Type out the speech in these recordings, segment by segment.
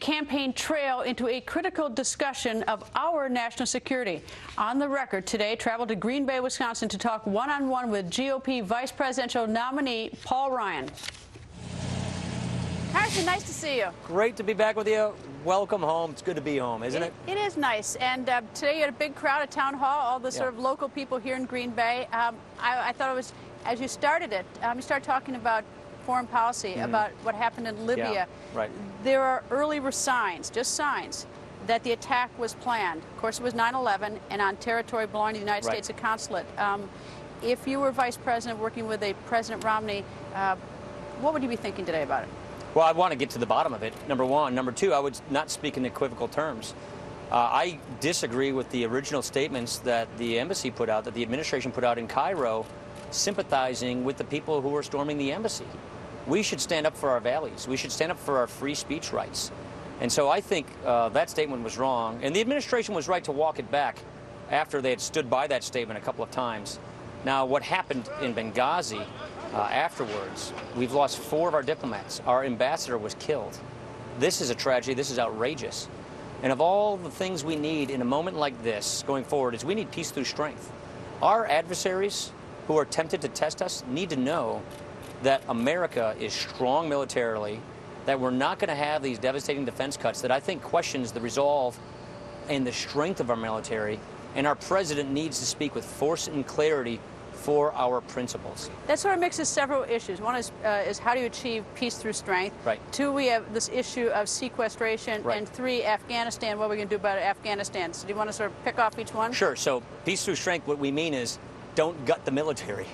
campaign trail into a critical discussion of our national security. On the record today, traveled to Green Bay, Wisconsin to talk one-on-one with GOP vice presidential nominee Paul Ryan. Harrison, nice to see you. Great to be back with you. Welcome home. It's good to be home, isn't it? It is nice. And today you had a big crowd at Town Hall, all the sort of local people here in Green Bay. I thought it was, as you started it, you started talking about foreign policy, about what happened in Libya. Yeah, right. There are early signs, just signs, that the attack was planned. Of course, it was 9/11 and on territory belonging to the United States, a consulate. If you were vice president working with a President Romney, what would you be thinking today about it? Well, I want to get to the bottom of it, number one. Number two, I would not speak in equivocal terms. I disagree with the original statements that the embassy put out, that the administration put out in Cairo, sympathizing with the people who were storming the embassy. We should stand up for our values. We should stand up for our free speech rights. And so I think that statement was wrong. And the administration was right to walk it back after they had stood by that statement a couple of times. Now, what happened in Benghazi afterwards, we've lost 4 of our diplomats. Our ambassador was killed. This is a tragedy. This is outrageous. And of all the things we need in a moment like this going forward is we need peace through strength. Our adversaries who are tempted to test us need to know that America is strong militarily, that we're not going to have these devastating defense cuts that I think questions the resolve and the strength of our military, and our president needs to speak with force and clarity for our principles. That sort of mixes several issues. One is how do you achieve peace through strength? Right. 2, we have this issue of sequestration. Right. And 3, Afghanistan, what are we going to do about Afghanistan? So do you want to sort of pick off each one? Sure. So peace through strength, what we mean is don't gut the military.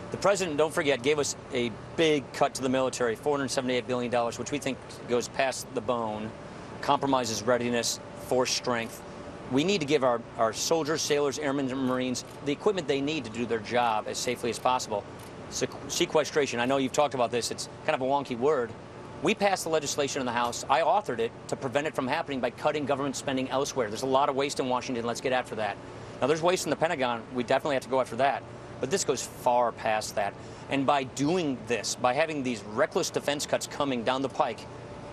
The president, don't forget, gave us a big cut to the military, $478 billion, which we think goes past the bone, compromises readiness, force strength. We need to give our soldiers, sailors, airmen, and Marines the equipment they need to do their job as safely as possible. Sequestration, I know you've talked about this. It's kind of a wonky word. We passed the legislation in the House. I authored it to prevent it from happening by cutting government spending elsewhere. There's a lot of waste in Washington. Let's get after that. Now, there's waste in the Pentagon. We definitely have to go after that. But this goes far past that. And by doing this, by having these reckless defense cuts coming down the pike,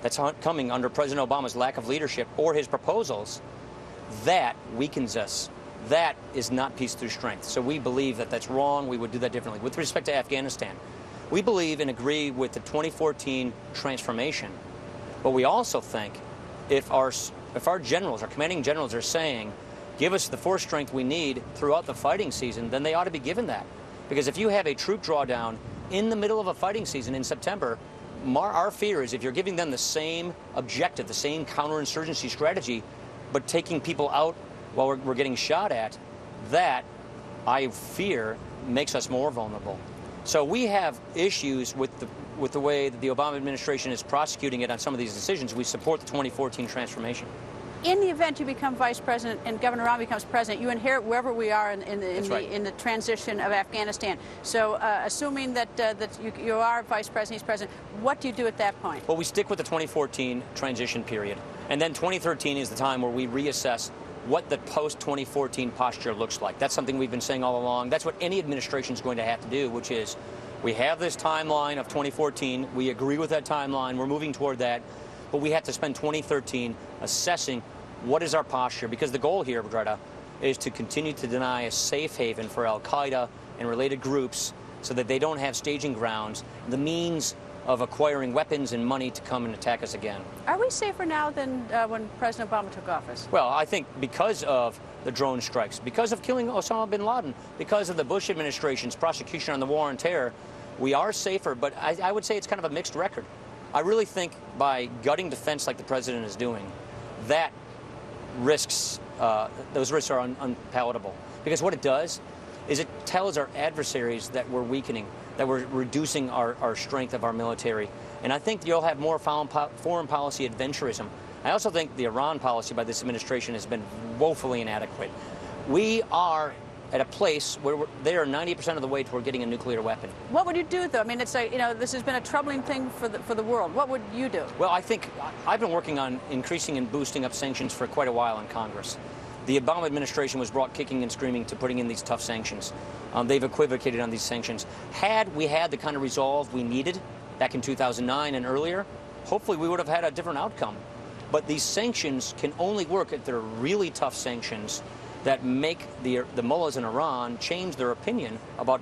that's coming under President Obama's lack of leadership or his proposals, that weakens us. That is not peace through strength. So we believe that that's wrong. We would do that differently. With respect to Afghanistan, we believe and agree with the 2014 transformation. But we also think if our generals, our commanding generals are saying, give us the force strength we need throughout the fighting season, then they ought to be given that. Because if you have a troop drawdown in the middle of a fighting season in September, our fear is if you're giving them the same objective, the same counterinsurgency strategy, but taking people out while we're getting shot at, that, I fear, makes us more vulnerable. So we have issues with the way that the Obama administration is prosecuting it on some of these decisions. We support the 2014 transformation. In the event you become vice president and Governor Romney becomes president, you inherit wherever we are in the transition of Afghanistan. So assuming that you are vice president, he's president, what do you do at that point? Well, we stick with the 2014 transition period. And then 2013 is the time where we reassess what the post-2014 posture looks like. That's something we've been saying all along. That's what any administration is going to have to do, which is we have this timeline of 2014. We agree with that timeline. We're moving toward that. But we have to spend 2013 assessing what is our posture, because the goal here, Greta, is to continue to deny a safe haven for al-Qaeda and related groups so that they don't have staging grounds, the means of acquiring weapons and money to come and attack us again. Are we safer now than when President Obama took office? Well, I think because of the drone strikes, because of killing Osama bin Laden, because of the Bush administration's prosecution on the war on terror, we are safer, but I would say it's kind of a mixed record. I really think by gutting defense like the president is doing, that those risks are unpalatable. Because what it does is it tells our adversaries that we're weakening, that we're reducing our strength of our military. And I think you'll have more foreign policy adventurism. I also think the Iran policy by this administration has been woefully inadequate. We are at a place where they are 90% of the way toward getting a nuclear weapon. What would you do, though? I mean, it's like, this has been a troubling thing for the world. What would you do? Well, I think I've been working on increasing and boosting up sanctions for quite a while in Congress. The Obama administration was brought kicking and screaming to putting in these tough sanctions. They've equivocated on these sanctions. Had we had the kind of resolve we needed back in 2009 and earlier, hopefully we would have had a different outcome. But these sanctions can only work if they're really tough sanctions that make the mullahs in Iran change their opinion about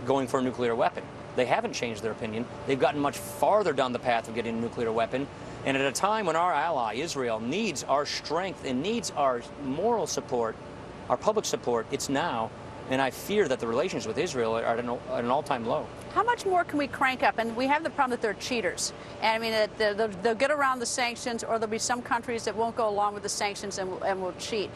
going for a nuclear weapon. They haven't changed their opinion. They've gotten much farther down the path of getting a nuclear weapon. And at a time when our ally, Israel, needs our strength and needs our moral support, our public support, it's now. And I fear that the relations with Israel are at an all-time low. How much more can we crank up? And we have the problem that they're cheaters. And I mean, they'll get around the sanctions, or there'll be some countries that won't go along with the sanctions and will cheat.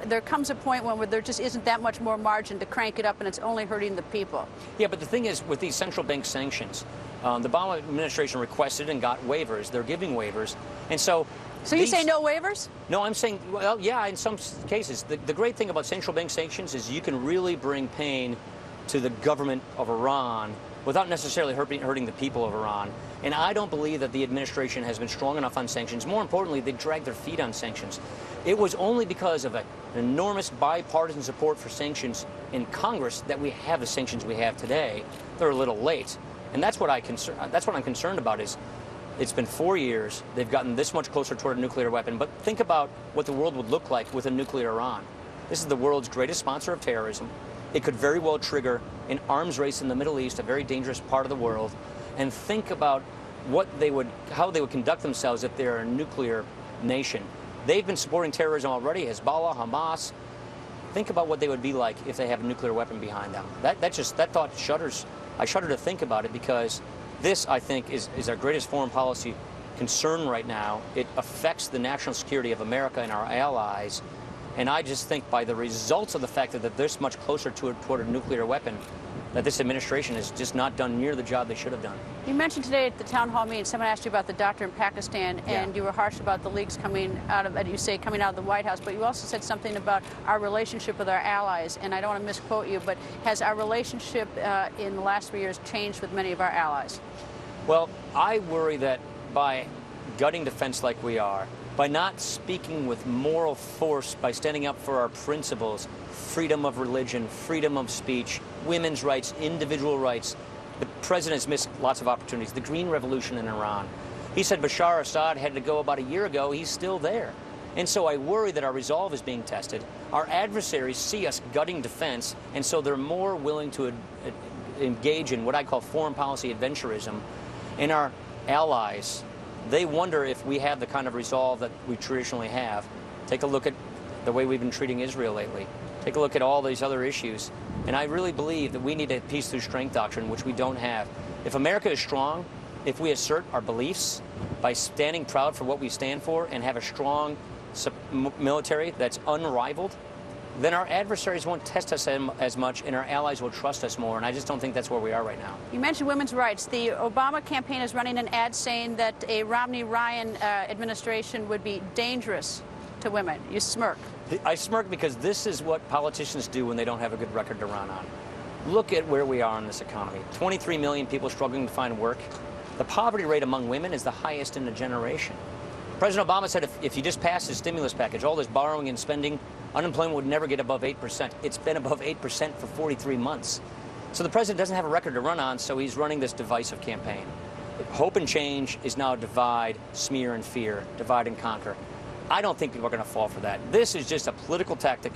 There comes a point when there just isn't that much more margin to crank it up, and it's only hurting the people. Yeah, but the thing is, with these central bank sanctions, the Obama administration requested and got waivers. They're giving waivers. And so you say no waivers? No, I'm saying, well, yeah, in some cases. The great thing about central bank sanctions is you can really bring pain to the government of Iran without necessarily hurting the people of Iran. And I don't believe that the administration has been strong enough on sanctions. More importantly, they dragged their feet on sanctions. It was only because of an enormous bipartisan support for sanctions in Congress that we have the sanctions we have today. They're a little late. And that's what I'm concerned about is it's been 4 years. They've gotten this much closer toward a nuclear weapon. But think about what the world would look like with a nuclear Iran. This is the world's greatest sponsor of terrorism. It could very well trigger an arms race in the Middle East, a very dangerous part of the world. And think about how they would conduct themselves if they're a nuclear nation. They've been supporting terrorism already, Hezbollah, Hamas. Think about what they would be like if they have a nuclear weapon behind them. That thought shudders. I shudder to think about it, because this, I think, is our greatest foreign policy concern right now. It affects the national security of America and our allies. And I just think by the results of the fact that they're this much closer toward a nuclear weapon, that this administration has just not done near the job they should have done. You mentioned today at the town hall meeting, someone asked you about the doctor in Pakistan, and you were harsh about the leaks coming out of the White House, but you also said something about our relationship with our allies, and I don't want to misquote you, but has our relationship in the last 3 years changed with many of our allies? Well, I worry that by gutting defense like we are, by not speaking with moral force, by standing up for our principles, freedom of religion, freedom of speech, women's rights, individual rights, the president has missed lots of opportunities. The Green Revolution in Iran. He said Bashar Assad had to go about a year ago. He's still there. And so I worry that our resolve is being tested. Our adversaries see us gutting defense, and so they're more willing to engage in what I call foreign policy adventurism. And our allies, they wonder if we have the kind of resolve that we traditionally have. Take a look at the way we've been treating Israel lately. Take a look at all these other issues. And I really believe that we need a peace through strength doctrine, which we don't have. If America is strong, if we assert our beliefs by standing proud for what we stand for and have a strong military that's unrivaled, then our adversaries won't test us as much, and our allies will trust us more. And I just don't think that's where we are right now. You mentioned women's rights. The Obama campaign is running an ad saying that a Romney-Ryan administration would be dangerous to women. You smirk. I smirk because this is what politicians do when they don't have a good record to run on. Look at where we are in this economy. 23 million people struggling to find work. The poverty rate among women is the highest in a generation. President Obama said if you just passed his stimulus package, all this borrowing and spending, unemployment would never get above 8%. It's been above 8% for 43 months. So the president doesn't have a record to run on, so he's running this divisive campaign. Hope and change is now divide, smear, and fear, divide and conquer. I don't think people are going to fall for that. This is just a political tactic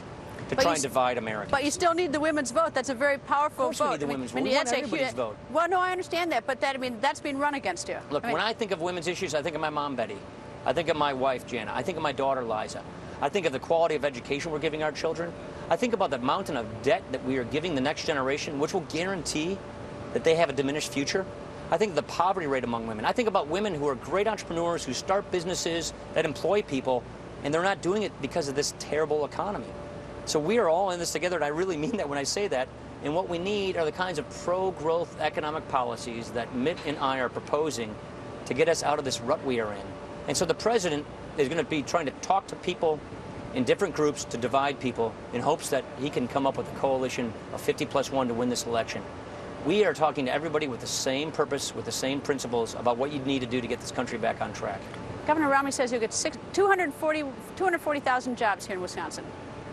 to try and divide America. But you still need the women's vote. That's a very powerful vote. Of course we need the women's vote. We want everybody's vote. Well, no, I understand that, but that's being run against you. Look, when I think of women's issues, I think of my mom, Betty. I think of my wife, Jana. I think of my daughter, Liza. I think of the quality of education we're giving our children. I think about the mountain of debt that we are giving the next generation, which will guarantee that they have a diminished future. I think of the poverty rate among women. I think about women who are great entrepreneurs, who start businesses that employ people, and they're not doing it because of this terrible economy. So we are all in this together, and I really mean that when I say that. And what we need are the kinds of pro-growth economic policies that Mitt and I are proposing to get us out of this rut we are in. And so the president is going to be trying to talk to people in different groups to divide people in hopes that he can come up with a coalition of 50+1 to win this election. We are talking to everybody with the same purpose, with the same principles about what you need to do to get this country back on track. Governor Romney says he'll get 240,000 jobs here in Wisconsin.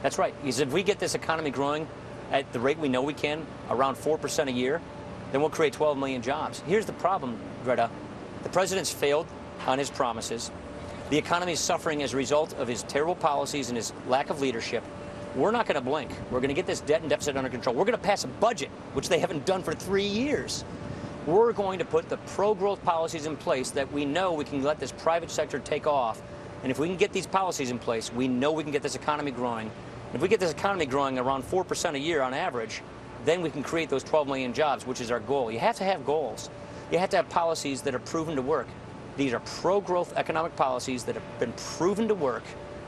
That's right. Because if we get this economy growing at the rate we know we can, around 4% a year, then we'll create 12 million jobs. Here's the problem, Greta. The president's failed on his promises. The economy is suffering as a result of his terrible policies and his lack of leadership. We're not going to blink. We're going to get this debt and deficit under control. We're going to pass a budget, which they haven't done for 3 years. We're going to put the pro-growth policies in place that we know we can let this private sector take off. And if we can get these policies in place, we know we can get this economy growing. If we get this economy growing around 4% a year on average, then we can create those 12 million jobs, which is our goal. You have to have goals. You have to have policies that are proven to work. These are pro-growth economic policies that have been proven to work.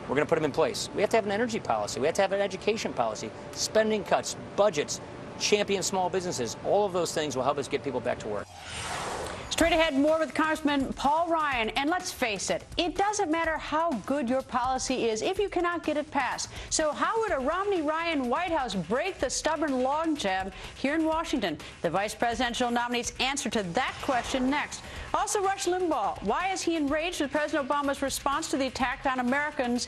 We're going to put them in place. We have to have an energy policy. We have to have an education policy, spending cuts, budgets, champion small businesses. All of those things will help us get people back to work. Straight ahead, more with Congressman Paul Ryan. And let's face it, it doesn't matter how good your policy is if you cannot get it passed. So how would a Romney-Ryan White House break the stubborn logjam here in Washington? The vice presidential nominee's answer to that question next. Also, Rush Limbaugh. Why is he enraged with President Obama's response to the attack on Americans